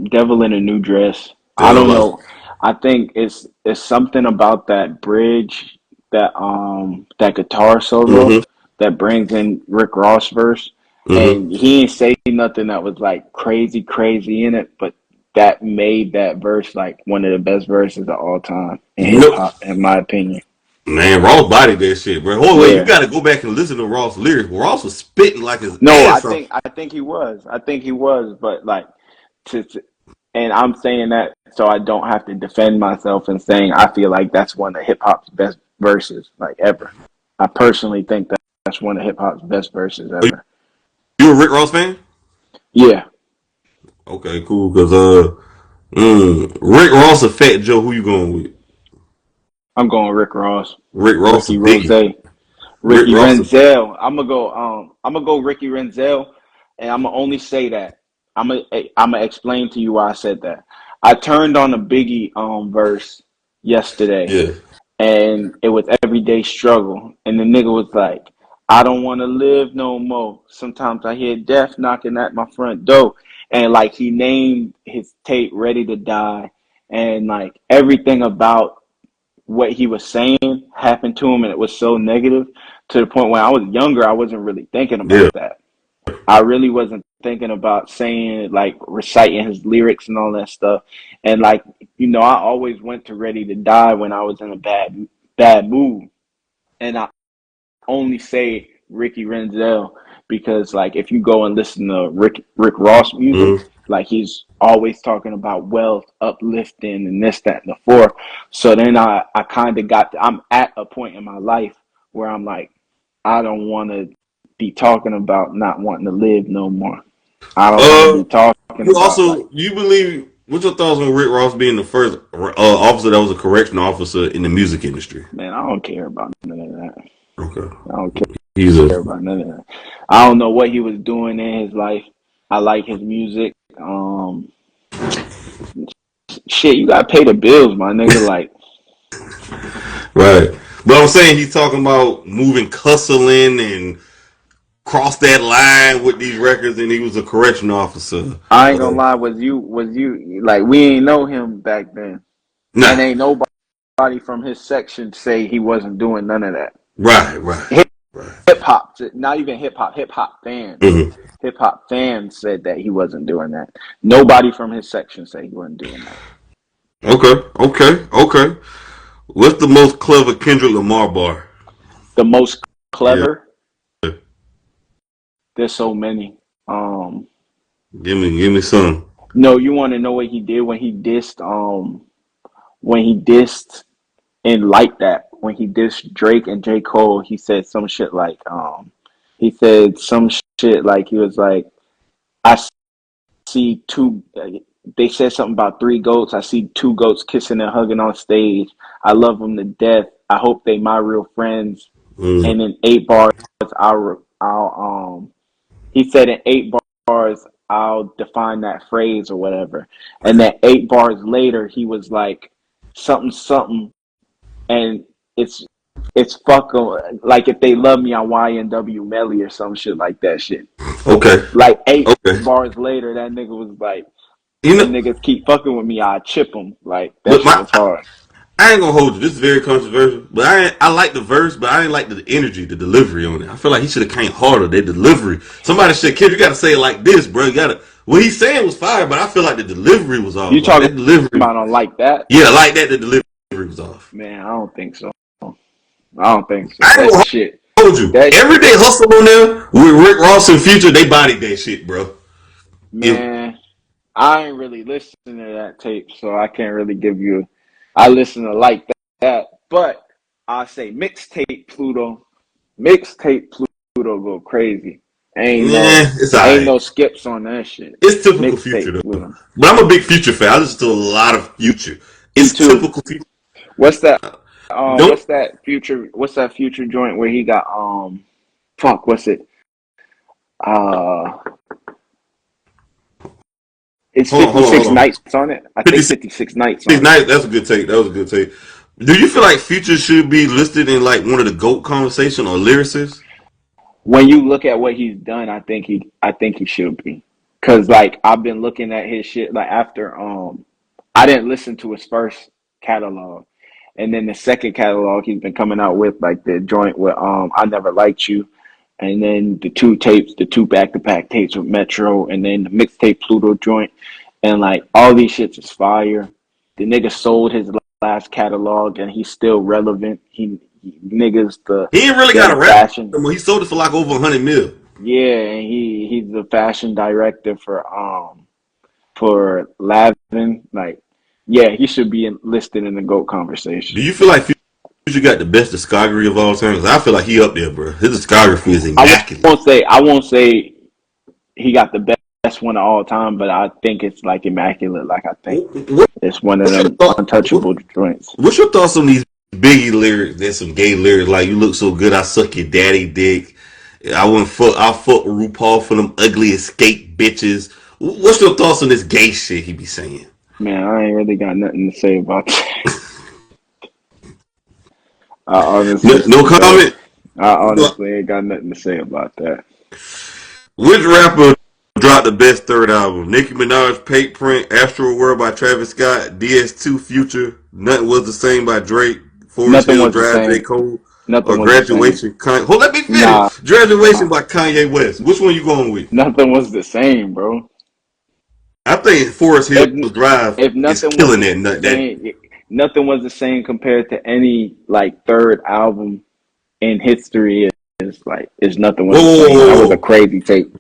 Devil in a New Dress. I don't Devil. know. I think it's something about that bridge, that guitar solo Mm-hmm. that brings in Rick Ross verse. Mm-hmm. And he ain't say nothing that was like crazy, crazy in it, but that made that verse like one of the best verses of all time in You hip know, hop, in my opinion. man, Ross bodied that shit, bro. Hold wait, you Yeah. got to go back and listen to Ross lyrics. Ross was spitting like his No, I ass off. think I think he was. I think he was, but like to and I'm saying that so I don't have to defend myself and saying I feel like that's one of hip hop's best verses like ever. I personally think that that's one of hip hop's best verses Are ever. you a Rick Ross fan? Yeah, Okay, cool. Cause Rick Ross or Fat Joe, who you going with? I'm going Rick Ross, Rick Ross or Ricky Rose, Biggie? Rick Ricky Ross or Renzel. I'm gonna go Ricky Renzel, and I'm gonna only say that. I'm gonna explain to you why I said that. I turned on a Biggie verse yesterday, yeah. and it was everyday struggle. And the nigga was like, I don't want to live no more. Sometimes I hear death knocking at my front door. And like he named his tape Ready to Die. And like everything about what he was saying happened to him. And it was so negative to the point when I was younger, I wasn't really thinking Yeah. about that. I really wasn't thinking about saying like reciting his lyrics and all that stuff. And like, I always went to Ready to Die when I was in a bad mood. And I only say Ricky Renzel because like if you go and listen to Rick Ross music, Mm-hmm. like he's always talking about wealth, uplifting, and this, that, and the fourth. So then I kind of I'm at a point in my life where I'm like, I don't want to be talking about not wanting to live no more. I don't want to Uh, be talking you about like, also you believe? What's your thoughts on Rick Ross being the first officer that was a correction officer in the music industry? man, I don't care about none of that. Okay, I don't he's a care about none of that. I don't know what he was doing in his life. I like his music. Shit, you gotta pay the bills, my nigga. Like, right. But I'm saying he's talking about moving Cusselin and cross that line with these records, and he was a correction officer. I ain't gonna lie, was you like we ain't know him back then, and Nah, ain't nobody from his section say he wasn't doing none of that. right, right, right. Hip hop, not even hip hop fans. Mm-hmm. Hip hop fans said that he wasn't doing that. Nobody from his section said he wasn't doing that. Okay, okay, okay. What's the most clever Kendrick Lamar bar? The most Yeah, clever, there's so many. Um, give me some. no, you want to know what he did when he dissed and like that when he dissed Drake and J. Cole, he said some shit like he said some shit like he was like I see two. They said something about three goats. I see two goats kissing and hugging on stage. I love them to death. I hope they my real friends. Mm. And in 8 bars, I'll he said in 8 bars I'll define that phrase or whatever. And then 8 bars later, he was like something something, and it's it's fucking like if they love me on YNW Melly or some shit like that shit. Okay, Like eight okay. bars later, that nigga was like, You them know, niggas keep fucking with me, I chip them. Like that but shit was hard. I ain't gonna hold you. This is very controversial, but I like the verse, but I didn't like the energy, the delivery on it. I feel like he should have came harder. Their delivery. Somebody said, "Kid, you got to say it like this, bro. You got to." What he's saying was fire, but I feel like the delivery was off. You Like talking that delivery, about on like that? yeah, like that. The delivery was off. Man, I don't think so. I don't think so. I ain't That gonna shit. hold you. That Everyday hustle on there with Rick Ross and Future, they bodied that shit, bro. If man, I ain't really listening to that tape, so I can't really give you. I listen to like that, but I say mixtape Pluto go crazy. Ain't yeah, no, it's ain't alright. no skips on that shit. It's typical Mixtape Future though. Pluto. But I'm a big Future fan. I listen to a lot of Future. Me It's too. typical Future. What's that? Don't What's that future joint where he got fuck? What's it? Uh, it's hold 56 on. nights on it. I think 56 56 nights on it. nights. That's a good take. That was a good take. Do you feel like Future should be listed in like one of the GOAT conversation or lyricists? When you look at what he's done, I think he should be. Cause like I've been looking at his shit like after I didn't listen to his first catalog. And then the second catalog he's been coming out with like the joint with I Never Liked You, and then the two tapes, the two back to back tapes with Metro, and then the mixtape Pluto joint. And like all these shits is fire. The nigga sold his last catalog and he's still relevant. He niggas He ain't really got the a rap. fashion. He sold it for like over 100 mil. Yeah, and he's the fashion director for Lavin. Like, yeah, he should be listed in the GOAT Do conversation. you feel like Future got the best discography of all time? 'Cause I feel like he up there, bro. His discography is immaculate. I won't say he got the best one of all time, but I think it's like immaculate. Like I think What, it's one of what's your them thought? untouchable joints. What's your thoughts on these Biggie lyrics? There's some gay lyrics like "You look so good, I suck your daddy dick." I wouldn't fuck. I'll fuck RuPaul for them ugly escape bitches. What's your thoughts on this gay shit he be saying? Man, I ain't really got nothing to say about that. I No, honestly no don't. comment. I honestly ain't got nothing to say about that. Which rapper dropped the best third album? Nicki Minaj, Paint Print, Astro World by Travis Scott, DS2 Future, Nothing Was the Same by Drake, Forest Nothing Hills was the Drive, J. same. Cole, Nothing or was the same. Graduation? Hold, let me Nah, finish. Graduation by Kanye West. Which one you going with? nothing was the same, bro. I think Forest Hills If Drive if is nothing was killing the that. same, nothing was the same compared to any like third album in history. Is like is nothing Whoa, was the whoa, same. That whoa, was a whoa. crazy tape.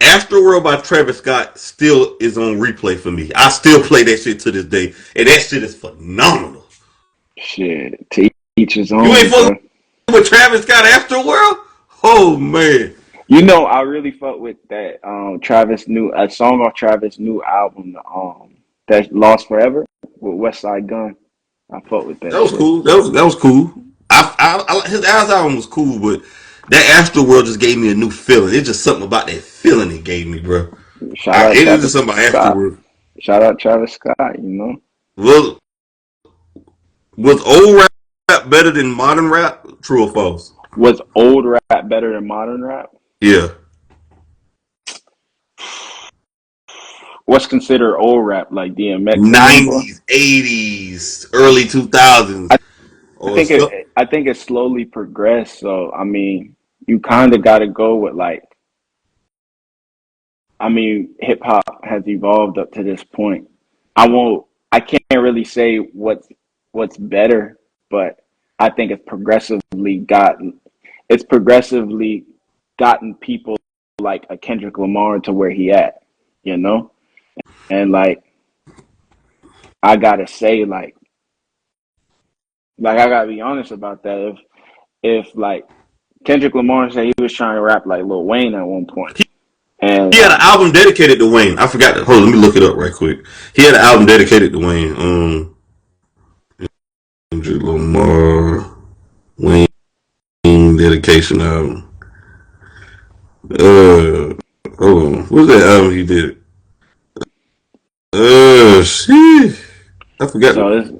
Astroworld by Travis Scott still is on replay for me. I still play that shit to this day, and that shit is phenomenal. Shit, to each his You ain't own, fucking bro. with Travis Scott Astroworld? Oh man, You know, I really fuck with that Travis new a song off Travis new album, that Lost Forever with West Side Gun. I fuck with that that was shit. cool. That was cool. His ass album was cool, but that Astroworld just gave me a new feeling. It's just something about that feeling it gave me, bro. Shout out It is Travis just something about Scott. Astroworld. Shout out Travis Scott. You know, Was was old rap better than modern rap? True or false? was old rap better than modern rap? Yeah. What's considered old rap, like DMX and them, bro? 90s, 80s, early 2000s, I or think so. it slowly progressed. So I mean, you kind of got to go with like, I mean, hip hop has evolved up to this point. I can't really say what's better, but I think it's progressively gotten people like a Kendrick Lamar to where he at, you know? And like I gotta say, I gotta be honest about that. If like Kendrick Lamar said he was trying to rap like Lil Wayne at one point, and He had an album dedicated to Wayne. I forgot. Hold on, let me look it up right quick. He had an album dedicated to Wayne. Kendrick Lamar Wayne dedication album. Uh, Hold on. What's that album he did? Shit. I forgot. so this,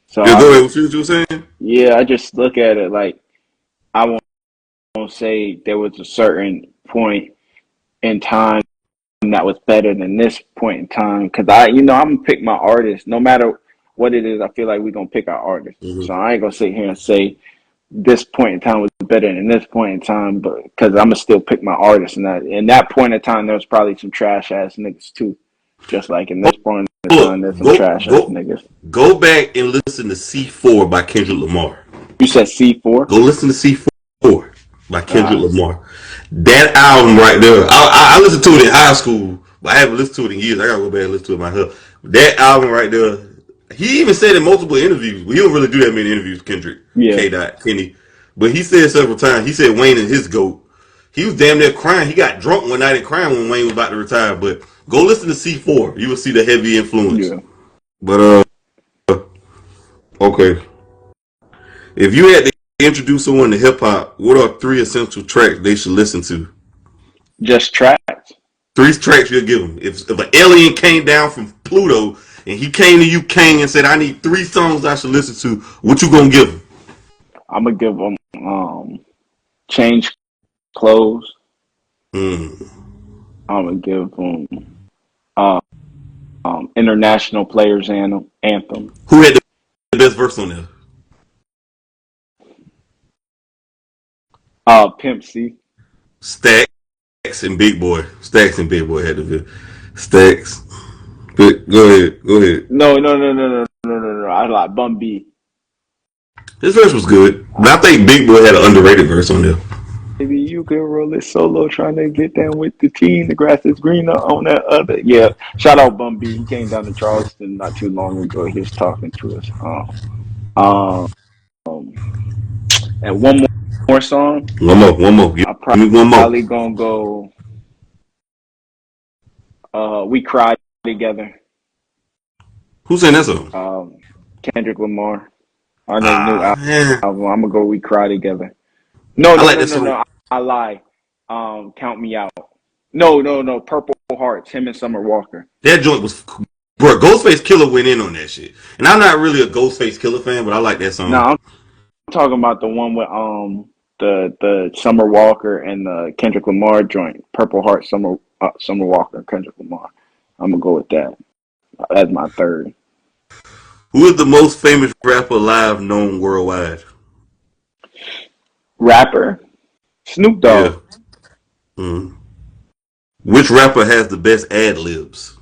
so Yeah, I go ahead. just What you were saying? yeah, I just look at it like I won't say there was a certain point in time that was better than this point in time because I'm gonna pick my artist no matter what it is. I feel like we're gonna pick our artist, Mm-hmm. so I ain't gonna sit here and say this point in time was better than this point in time, but because I'm gonna still pick my artist, and that in that point in time there was probably some trash ass niggas too, just like in this point in time there's Look, some trash ass niggas. go back and listen to C4 by Kendrick Lamar. You said C4? Go listen to C4 by Kendrick Uh, Lamar. That album right there, I listened to it in high school, but I haven't listened to it in years. I gotta go back and listen to it myself. That album right there, he even said in multiple interviews. Well, he don't really do that many interviews, Kendrick yeah, K. Kenny, but he said several times. He said Wayne and his goat. He was damn near crying. He got drunk one night and crying when Wayne was about to retire. But go listen to C4. You will see the heavy influence. yeah. But okay. If you had to introduce someone to hip hop, what are three essential tracks they should listen to? Just tracks. Three tracks you'll give them. If an alien came down from Pluto and he came to you, King, and said, "I need three songs I should listen to," what you gonna give him? I'm gonna give them change clothes. Mm. I'm gonna give them uh, international players anthem. Who had the best verse on there? Pimp C. Stacks and Big Boy. Stacks and Big Boy had the best. Stacks. Go ahead. Go ahead. No. I like Bun B. His verse was good, but I I think Big Boy had an underrated verse on there. Maybe you can roll it solo, trying to get down with the team. The grass is greener on that other. Yeah, shout out Bun B. He came down to Charleston not too long ago. He was talking to us. Um, and one more song. One more. Give I me one more. probably gonna go. We cried together. Who sang that song? Kendrick Lamar on his new Ah, yeah. album. I'm gonna go. We cry together. No, I no, like no, that no, song. no. I lie. Count me out. No. Purple Hearts. Him and Summer Walker. That joint was, bro. Ghostface Killer went in on that shit, and I'm not really a Ghostface Killer fan, but I like that No, song. I'm talking about the one with the Summer Walker and the Kendrick Lamar joint. Purple Heart. Summer Walker and Kendrick Lamar. I'm gonna go with that. That's my third Who is the most famous rapper alive known worldwide? rapper. Snoop Yeah. Dogg. Mm. Which rapper has the best ad libs?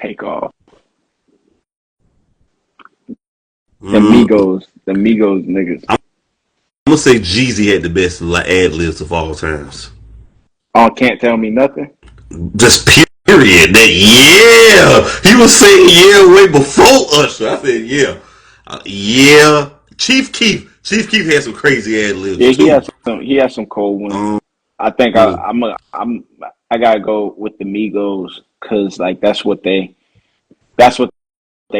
Take off. The Mm. Migos. The Migos niggas. I'm gonna say Jeezy had the best ad libs of all times. Oh, can't tell me nothing. Just period. That yeah, he was saying yeah way before Usher. I said yeah, yeah. Chief Keef had some crazy ad libs Yeah, too. he has some cold ones. Um, I think mm. I gotta go with the Migos because like that's what they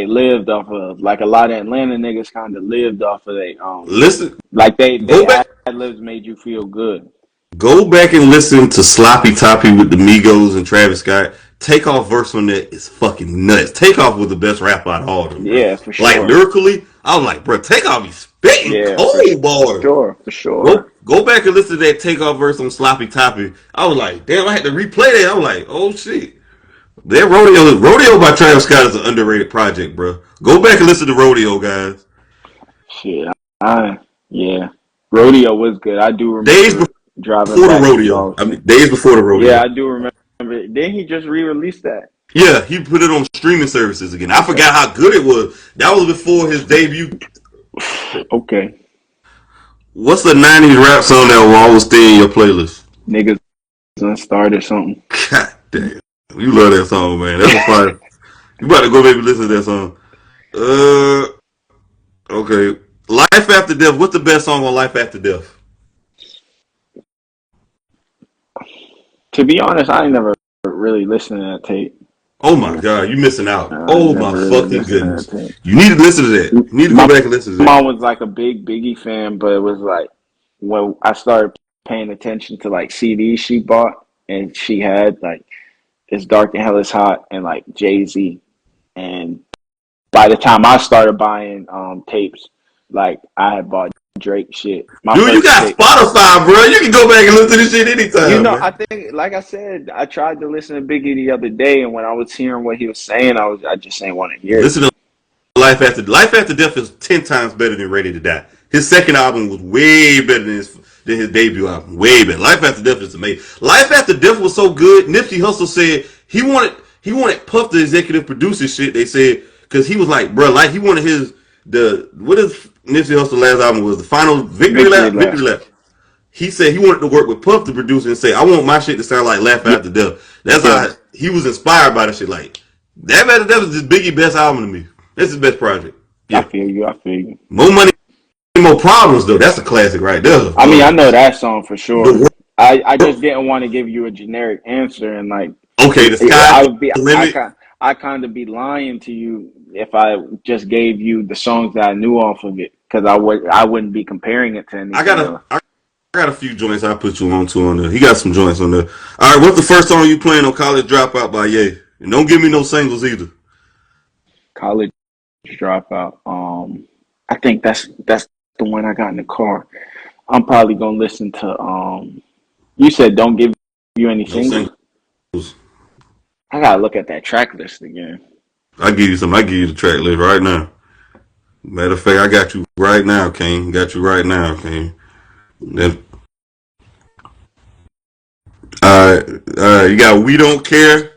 lived off of. Like a lot of Atlanta niggas kind of lived off of they Listen, like go they back, ad libs made you feel good. go back and listen to Sloppy Toppy with the Migos and Travis Scott. Takeoff verse on that is fucking nuts. Takeoff was the best rapper out of all of them, bro. Yeah, for Like sure. lyrically, I was like, bro, Takeoff be spitting Yeah, cold bars. for Go sure. go back and listen to that Takeoff verse on Sloppy Toppy. I was like, damn, I had to replay that. I was like, oh shit. That Rodeo by Travis Scott is an underrated project, bro. Go back and listen to Rodeo, guys. Shit, I yeah. Rodeo was good. I do Days remember driving before the back to rodeo. I mean, Charleston. days before the Yeah, rodeo. I do remember. Didn't he just re-release that? Yeah, he put it on streaming services again. I Okay. forgot how good it was. That was before his debut. Okay. What's the '90s rap song that will always stay in your playlist? Niggas done started something. God damn, you love that song, man. That's a fire. You about to go maybe listen to that song. Okay. Life After Death. What's the best song on Life After Death? To be honest, I ain't never really listened to that tape. Oh my god, you missing out. I Oh my never really fucking listened to goodness. that tape. You need to listen to that. You need to go My back and listen to that. mom was like a big Biggie fan, but it was like when I started paying attention to like CDs she bought, and she had like "It's Dark and Hell Is Hot" and like Jay-Z. And by the time I started buying tapes, like I had bought Drake shit. My Dude, you first got tape. Spotify, bro. You can go back and listen to this shit You anytime, know, man. I think, like I said, I tried to listen to Biggie the other day, and when I was hearing what he was saying, I just didn't want to hear it. Listen to Life After Death is 10 times better than Ready to Die. His second album was way better than his debut album. Way better. Life After Death is amazing. Life After Death was so good. Nipsey Hussle said he wanted Puff the executive producer shit. They said because he was like, bro, like he wanted his the what is Nipsey Hussle last album was the final victory Victory lap. lap. Victory lap. He said he wanted to work with Puff, the producer, and say, "I want my shit to sound like Laugh Yeah, After Death." That's yeah. how he was inspired by that shit. Like that was just Biggie's best album to me. That's his best project. I Yeah, feel you. I feel you. more money, more problems though. That's a classic right there. I mean, I know that song for sure. The I just didn't want to give you a generic answer, and like okay, the sky's I would be the limit. I kind of be lying to you if I just gave you the songs that I knew off of it because I wouldn't be comparing it to I anything got a else. I got a few joints I put you on to on there. He got some joints on there. All right, what's the first song you playing on College Dropout by Ye? And don't give me no singles either. College Dropout. I think that's the one I got in the car. I'm probably gonna listen to You said don't give you any No singles. singles. I gotta look at that track list again. I give you some. I give you the track list right now. Matter of fact, I got you right now, King. Got you right now, King. Then, you got We Don't Care.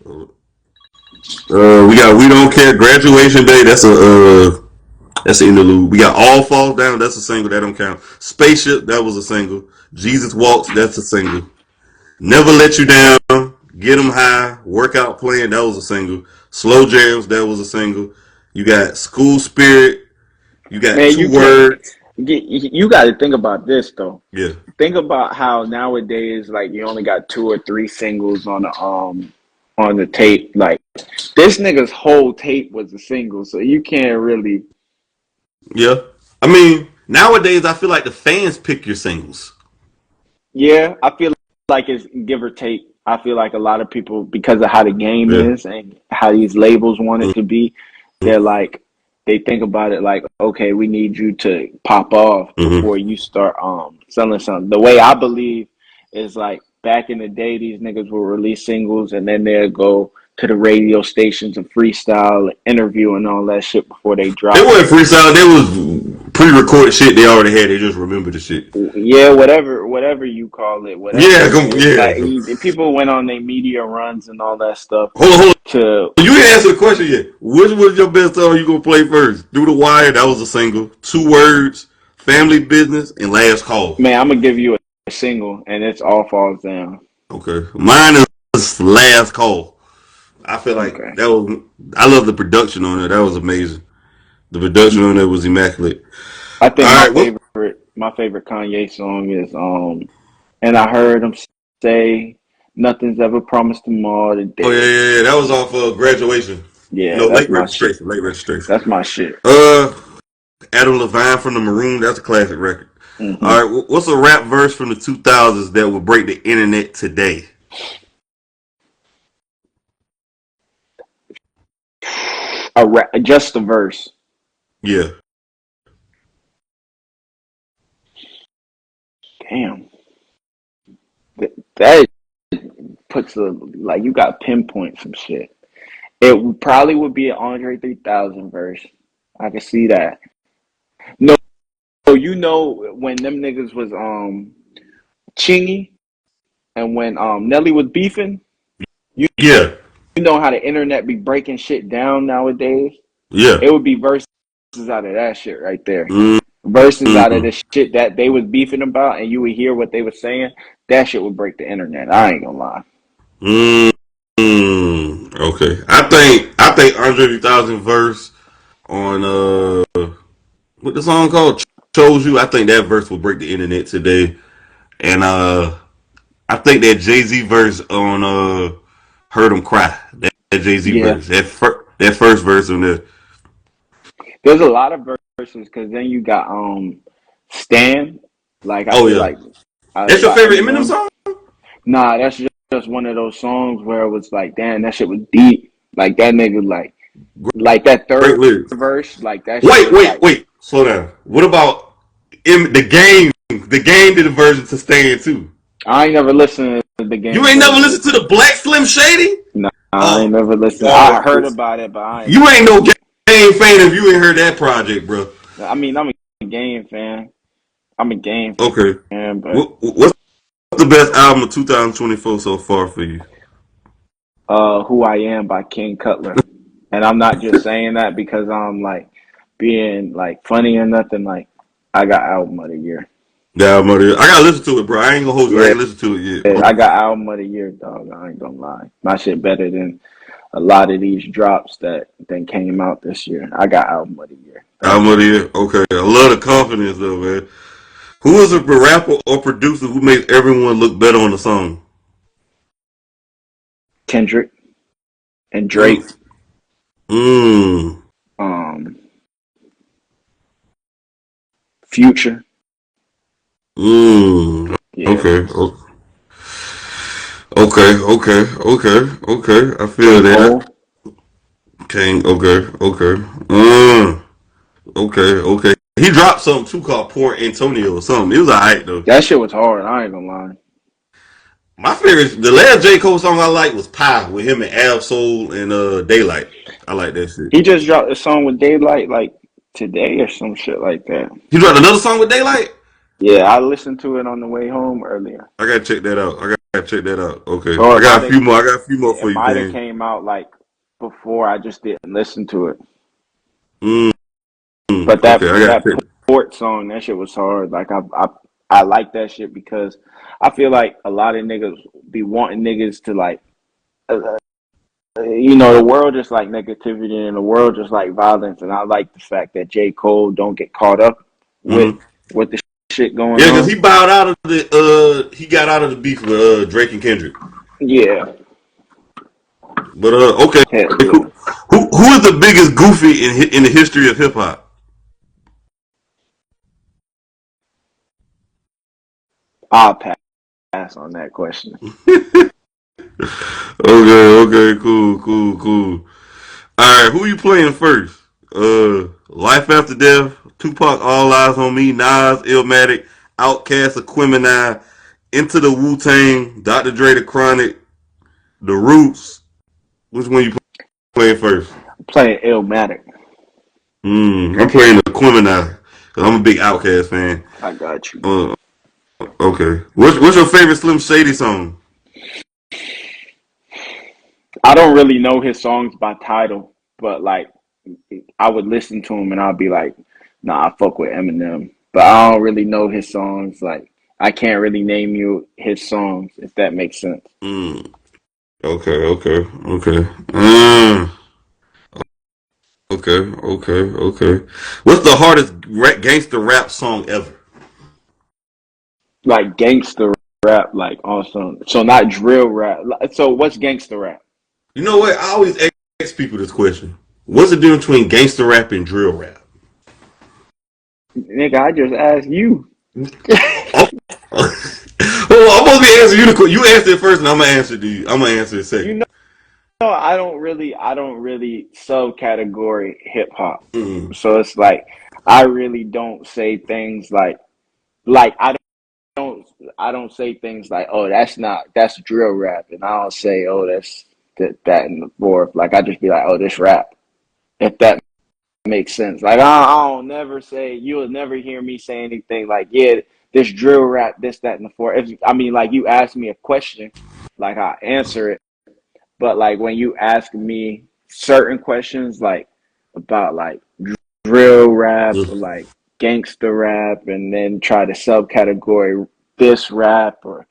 We got We Don't Care. Graduation Day. That's an interlude. We got All Falls Down. That's a single. That don't count. Spaceship. That was a single. Jesus Walks. That's a single. Never Let You Down. Get 'Em High. Workout Plan. That was a single. Slow Jams. That was a single. You got School Spirit. You got Man, Two you can't. Words. You got to think about this though. Yeah. Think about how nowadays, like you only got two or three singles on the tape. Like this nigga's whole tape was a single, so you can't really. Yeah. I mean, nowadays I feel like the fans pick your singles. Yeah, I feel like it's give or take. I feel like a lot of people, because of how the game Yeah. is and how these labels want it to be, they're like, they think about it like, okay, we need you to pop off Mm-hmm. before you start selling something. The way I believe is like back in the day, these niggas will release singles and then they'll go to the radio stations and freestyle, interview, and all that shit before they They drop weren't it. freestyle. They was pre-recorded shit they already had. They just remember the shit. Yeah, whatever you call it, whatever Yeah. it is. Yeah. Like people went on their media runs and all that stuff Hold on. to. You didn't answer the question yet. Which was your best song you gonna play first? Through the Wire. That was a single. Two Words. Family Business and Last Call. Man, I'm gonna give you a single, and it's All Falls Down. Okay. Mine is Last Call. I feel like Okay, that was. I love the production on it. That was amazing. The production on it was immaculate. I All think right. What? my favorite Kanye song is and I heard him say, "Nothing's ever promised tomorrow Oh yeah, today." yeah, yeah. That was off Graduation. Yeah, No, that's late my shit. registration. Late registration. That's my shit. Uh, Adam Levine from the Maroon. That's a classic record. Hmm. All right. What's a rap verse from the 2000s that would break the internet today? Just the verse. Yeah. Damn, that puts a like you got pinpoint some shit. Probably would be an Andre 3000 verse. I can see that. No, you know when them niggas was Chingy and when Nelly was beefing, you Yeah. you know how the internet be breaking shit down nowadays. Yeah. It would be verses out of that shit right there. Mm-hmm. Verses out of the shit that they was beefing about, and you would hear what they were saying. That shit would break the internet. I ain't gonna lie. Okay. I think Andre 3000 verse on what the song called Chose You. I think that verse will break the internet today. And I think that Jay-Z verse on Heard 'Em Cry. That Jay-Z Yeah, verse. That first verse on there. there's a lot of verses because then you got Stan. Like I Oh feel yeah. like That's your by favorite Eminem Eminem. song? Nah, that's just one of those songs where it was like, damn, that shit was deep. Like that nigga, like that Great third lyrics. verse, like that shit Wait, was wait, like, wait. Slow down. What about the game? The game did a version to Stand too. I ain't never listened to the You game ain't never version. listened to the Black Slim Shady? Nah, I ain't Oh, never listened. I dog. heard about it, but I ain't You never ain't no listened. game fan if you ain't heard that project, bro. I mean, I'm a game fan. I'm a game Okay. fan, but What's the best album of 2024 so far for you? Who I Am by King Cutler. And I'm not just saying that because I'm like being like funny or nothing. Like I got album of the year. The album of the year. I gotta listen to it, bro. I ain't gonna hold you. I Yeah, ain't listened to it yet. I got album of the year, dog. I ain't gonna lie. My shit better than a lot of these drops that then came out this year. I got album of the year. Thank Album you. of the year. Okay. I love the confidence though, man. Who is a rapper or producer who makes everyone look better on the song? Kendrick and Mm. Drake. Mm. Um, Future. Mm. Yeah. Okay. Okay. Okay. Okay. Okay. I feel King that. Cole. King. Okay. Okay. Okay. Okay. He dropped something too called Poor Antonio or something. It was alright though. That shit was hard. I ain't gonna lie. My favorite, the last J. Cole song I liked was Pie with him and Ab Soul and Daylight. I like that shit. He just dropped a song with Daylight like today or some shit like that. He dropped another song with Daylight? Yeah, I listened to it on the way home earlier. I gotta check that out. I gotta check that out. Okay. Or I it got might a have few more. I got a few more it for you, might have Kane. came out like before. I just didn't listen to it. Mm, But okay, I gotta that check. port song, that shit was hard. Like I like that shit because I feel like a lot of niggas be wanting niggas to like, the world just like negativity and the world just like violence, and I like the fact that J. Cole don't get caught up with Mm-hmm. the shit going Yeah, because on. he bowed out of he got out of the beef with Drake and Kendrick. Yeah, But okay, hell who yeah. who is the biggest goofy in the history of hip hop? I'll pass on that question. Okay, cool. All right, who you playing first? Life After Death, Tupac, All Eyes on Me, Nas, Illmatic, Outkast, Aquemini, Into the Wu Tang, Dr. Dre, The Chronic, The Roots. Which one you playing first? I'm playing Illmatic. I'm playing Aquemini because I'm a big Outkast fan. I got you. Uh, okay. What's your favorite Slim Shady song? I don't really know his songs by title, but like I would listen to him and I'll be like, nah, I fuck with Eminem. But I don't really know his songs. Like I can't really name you his songs, if that makes sense. Mm, okay. Okay. What's the hardest gangster rap song ever? Like gangster rap, like awesome. So not drill rap. So what's gangster rap? You know what? I always ask people this question. What's the difference between gangster rap and drill rap? Nigga, I just asked you. Oh. Well, I'm supposed to be answering you the question. You answer it first, and I'm gonna answer to you. I'm gonna answer it You second. know, I don't really subcategory hip hop. Mm. So it's like I really don't say things like don't I don't say things like, oh, that's drill rap, and I don't say, oh, that's that and the fourth. Like I just be like, oh, this rap. If that makes sense. Like I don't never say you will never hear me say anything like, yeah, this drill rap, this, that, and the fourth. If I mean like you ask me a question, like I answer it. But like when you ask me certain questions like about like drill rap or like gangster rap and then try to subcategory this rap or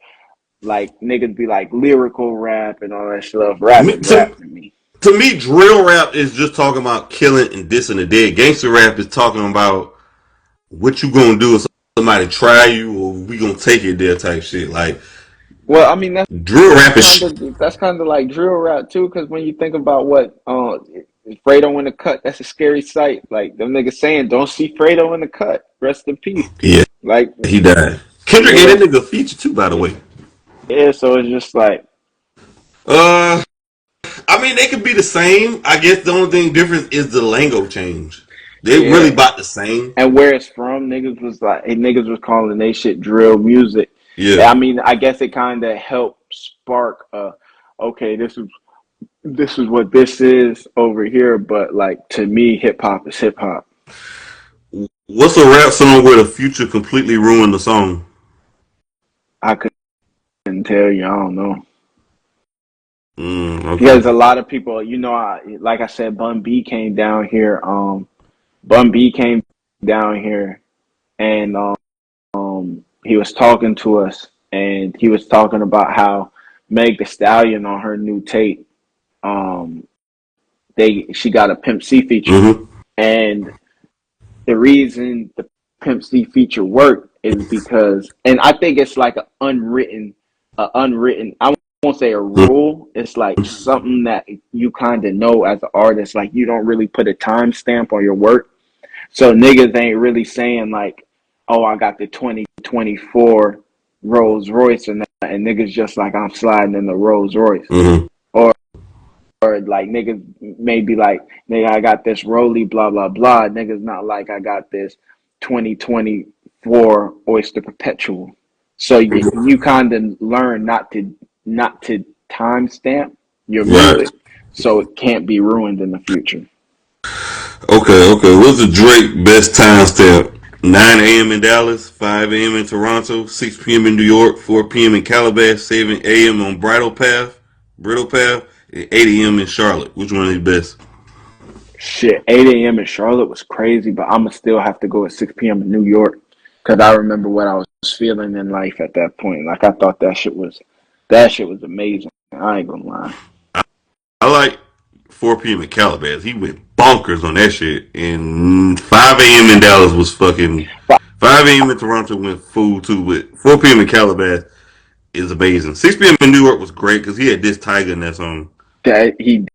like niggas be like lyrical rap and all that stuff. Rap Me, is rap to me. to me, drill rap is just talking about killing and dissing the dead. Gangster rap is talking about what you gonna do if somebody try you or we gonna take it there type shit. Like Well, I mean drill rap is that's kind of like drill rap too, because when you think about what Fredo in the cut, that's a scary sight. Like them niggas saying, "Don't see Fredo in the cut. Rest in peace." yeah, Like he died. Kendrick gave yeah, that nigga a feature too, by the way. yeah. So it's just like Uh, I mean they could be the same. I guess the only thing difference is the lingo change. They really yeah. about the same. And where it's from, niggas was like, hey, niggas was calling they shit drill music. Yeah. I mean, I guess it kind of helped spark, okay, this is what this is over here. But like to me, hip hop is hip hop. What's a rap song where the future completely ruined the song? I couldn't tell you. I don't know Okay. because a lot of people, like I said, Bun B came down here. Bun B came down here, and he was talking to us, and he was talking about how Meg The Stallion on her new tape, um, she got a Pimp C feature, Mm-hmm. and the reason the Pimp C feature worked is because, and I think it's like unwritten. I won't say a rule. It's like something that you kind of know as an artist. Like you don't really put a timestamp on your work, so niggas ain't really saying like, oh, I got the 2024 Rolls Royce and that, and niggas just like I'm sliding in the Rolls Royce. Mm-hmm. Or like niggas maybe like, nigga, I got this Rolly, blah blah blah. Niggas not like I got this 2024 Oyster Perpetual. So you kind of learn not to timestamp your Right. music, so it can't be ruined in the future. Okay. What's the Drake best timestamp? 9 a.m. in Dallas, 5 a.m. in Toronto, 6 p.m. in New York, 4 p.m. in Calabash, 7 a.m. on Bridle Path, and 8 a.m. in Charlotte. Which one is best? Shit, 8 a.m. in Charlotte was crazy, but I'ma still have to go at 6 p.m. in New York because I remember what I was feeling in life at that point. Like I thought that shit was amazing. I ain't gonna lie. I like 4 p.m. in Calabash. He went bonkers on that shit. And 5 a.m. in Dallas was fucking. 5 a.m. in Toronto went fool too, but 4 p.m. in Calabash is amazing. 6 p.m. in New York was great because he had this Tiger in that song. That he